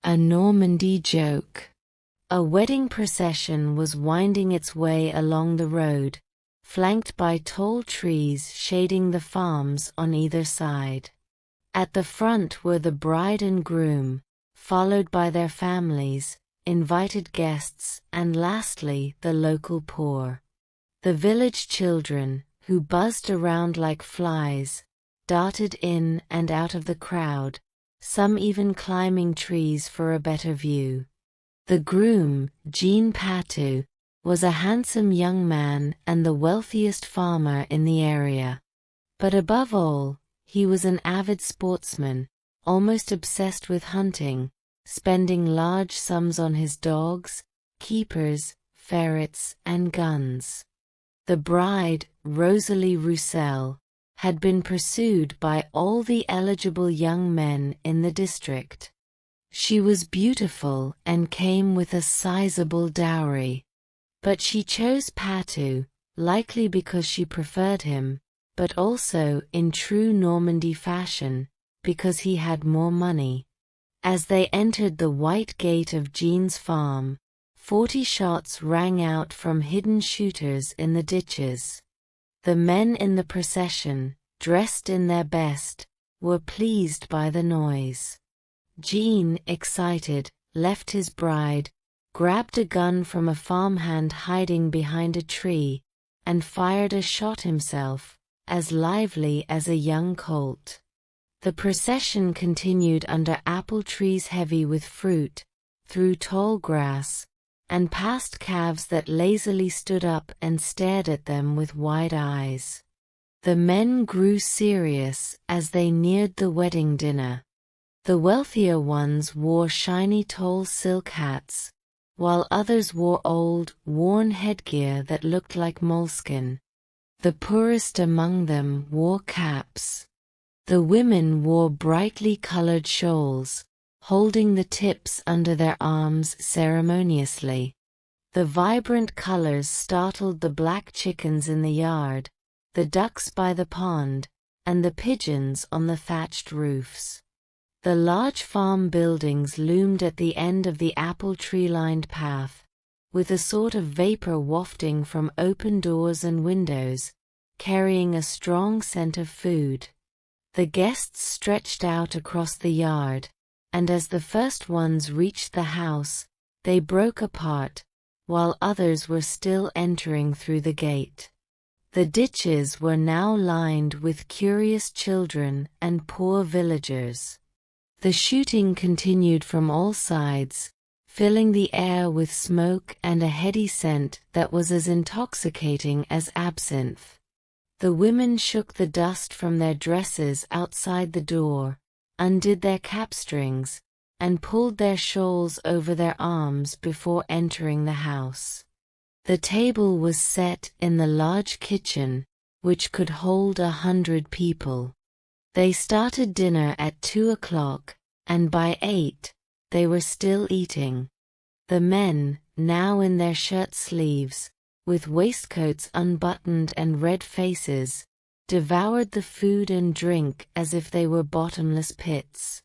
A Normandy Joke. A wedding procession was winding its way along the road, flanked by tall trees shading the farms on either side. At the front were the bride and groom, followed by their families, invited guests, and lastly the local poor. The village children, who buzzed around like flies, darted in and out of the crowd, some even climbing trees for a better view. The groom, Patu, was a handsome young man and the wealthiest farmer in the area. But above all, he was an avid sportsman, almost obsessed with hunting, spending large sums on his dogs, keepers, ferrets, and guns. The bride, Rosalie, had been pursued by all the eligible young men in the district. She was beautiful and came with a sizable dowry. But she chose Patu, likely because she preferred him, but also, in true Normandy fashion, because he had more money. As they entered the white gate of Jean's farm, 40 shots rang out from hidden shooters in the ditches. The men in the procession, dressed in their best, were pleased by the noise. Jean, excited, left his bride, grabbed a gun from a farmhand hiding behind a tree, and fired a shot himself, as lively as a young colt. The procession continued under apple trees heavy with fruit, through tall grass, and past calves that lazily stood up and stared at them with wide eyes. The men grew serious as they neared the wedding dinner. The wealthier ones wore shiny tall silk hats, while others wore old, worn headgear that looked like moleskin. The poorest among them wore caps. The women wore brightly colored shawls, holding the tips under their arms ceremoniously. The vibrant colors startled the black chickens in the yard, the ducks by the pond, and the pigeons on the thatched roofs. The large farm buildings loomed at the end of the apple tree-lined path, with a sort of vapor wafting from open doors and windows, carrying a strong scent of food. The guests stretched out across the yard, and as the first ones reached the house, they broke apart, while others were still entering through the gate. The ditches were now lined with curious children and poor villagers. The shooting continued from all sides, filling the air with smoke and a heady scent that was as intoxicating as absinthe. The women shook the dust from their dresses outside the door, undid their capstrings, and pulled their shawls over their arms before entering the house. The table was set in the large kitchen, which could hold 100 people. They started dinner at 2 o'clock, and by 8, they were still eating. The men, now in their shirt sleeves, with waistcoats unbuttoned and red faces, devoured the food and drink as if they were bottomless pits.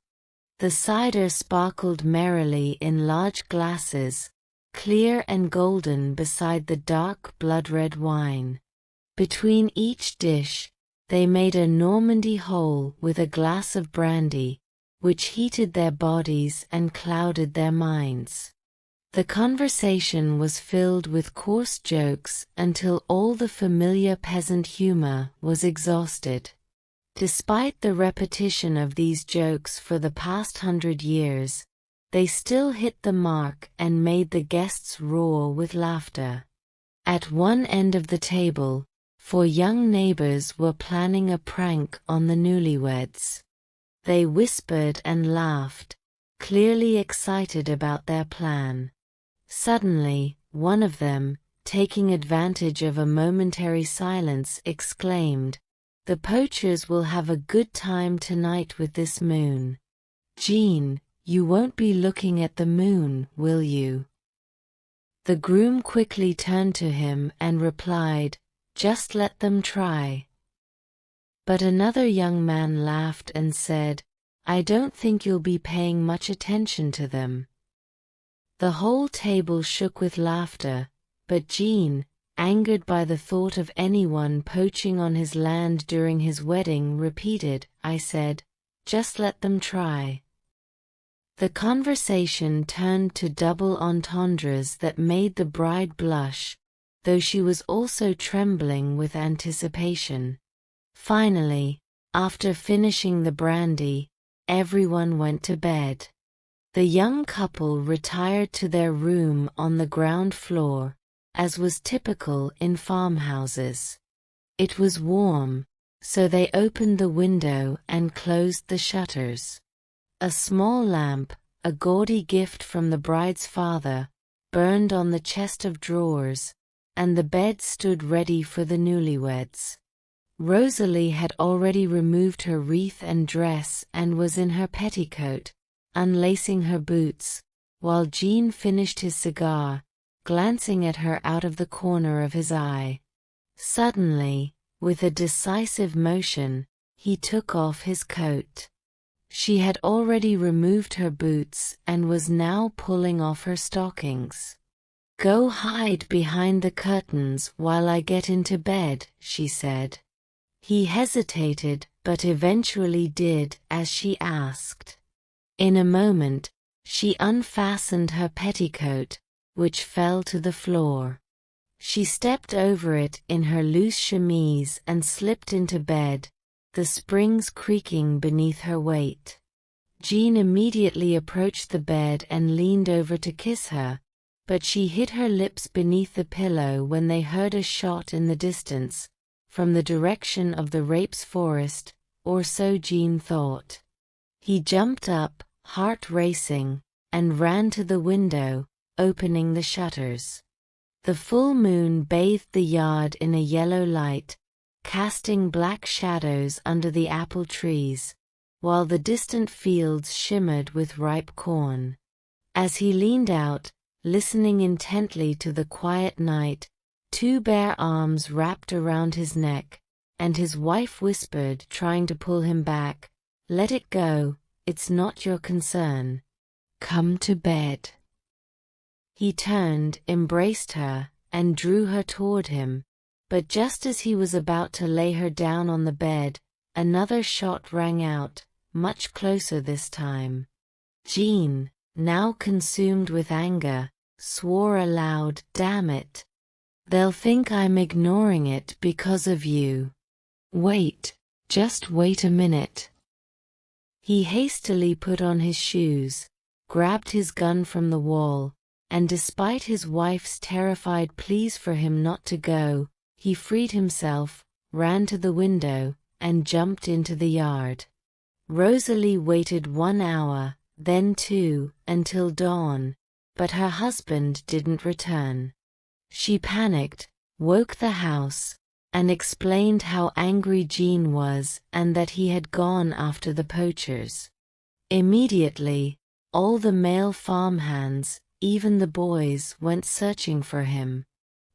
The cider sparkled merrily in large glasses, clear and golden beside the dark blood-red wine. Between each dish, they made a Normandy hole with a glass of brandy, which heated their bodies and clouded their minds. The conversation was filled with coarse jokes until all the familiar peasant humor was exhausted. Despite the repetition of these jokes for the past 100 years, they still hit the mark and made the guests roar with laughter. At one end of the table, 4 young neighbors were planning a prank on the newlyweds. They whispered and laughed, clearly excited about their plan. Suddenly, one of them, taking advantage of a momentary silence, exclaimed, "The poachers will have a good time tonight with this moon. Jean, you won't be looking at the moon, will you?" The groom quickly turned to him and replied, "Just let them try." But another young man laughed and said, I don't think you'll be paying much attention to them." The whole table shook with laughter, but Jean, angered by the thought of anyone poaching on his land during his wedding, repeated, "I said, just let them try." The conversation turned to double entendres that made the bride blush, though she was also trembling with anticipation. Finally, after finishing the brandy, everyone went to bed. The young couple retired to their room on the ground floor, as was typical in farmhouses. It was warm, so they opened the window and closed the shutters. A small lamp, a gaudy gift from the bride's father, burned on the chest of drawers, and the bed stood ready for the newlyweds. Rosalie had already removed her wreath and dress and was in her petticoat, unlacing her boots, while Jean finished his cigar, glancing at her out of the corner of his eye. Suddenly, with a decisive motion, he took off his coat. She had already removed her boots and was now pulling off her stockings. "Go hide behind the curtains while I get into bed," she said. He hesitated, but eventually did as she asked. In a moment, she unfastened her petticoat, which fell to the floor. She stepped over it in her loose chemise and slipped into bed, the springs creaking beneath her weight. Jean immediately approached the bed and leaned over to kiss her, but she hid her lips beneath the pillow when they heard a shot in the distance, from the direction of the rapes forest, or so Jean thought. He jumped up, heart racing, and ran to the window, opening the shutters. The full moon bathed the yard in a yellow light, casting black shadows under the apple trees, while the distant fields shimmered with ripe corn. As he leaned out, listening intently to the quiet night, two bare arms wrapped around his neck, and his wife whispered, trying to pull him back, "Let it go, it's not your concern. Come to bed." He turned, embraced her, and drew her toward him, but just as he was about to lay her down on the bed, another shot rang out, much closer this time. Jean, now consumed with anger, swore aloud, "Damn it! They'll think I'm ignoring it because of you. Wait, just wait a minute." He hastily put on his shoes, grabbed his gun from the wall, and despite his wife's terrified pleas for him not to go, he freed himself, ran to the window, and jumped into the yard. Rosalie waited 1 hour, then 2, until dawn, but her husband didn't return. She panicked, woke the house, and explained how angry Jean was and that he had gone after the poachers. Immediately, all the male farmhands, even the boys, went searching for him.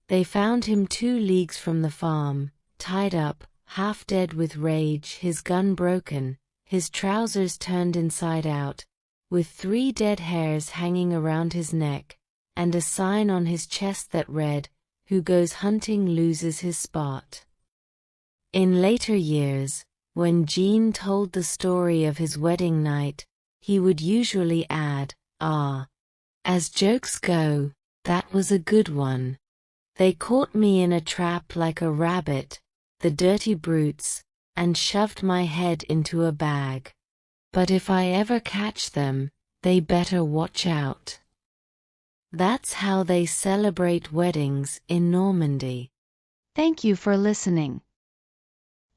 They found him 2 leagues from the farm, tied up, half dead with rage, his gun broken, his trousers turned inside out, with 3 dead hairs hanging around his neck, and a sign on his chest that read, "Who goes hunting loses his spot." In later years, when Jean told the story of his wedding night, he would usually add, "Ah, as jokes go, that was a good one. They caught me in a trap like a rabbit, the dirty brutes, and shoved my head into a bag. But if I ever catch them, they better watch out." That's how they celebrate weddings in Normandy. Thank you for listening.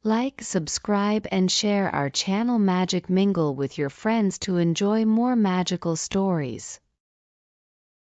Like, subscribe, and share our channel Magic Mingle with your friends to enjoy more magical stories.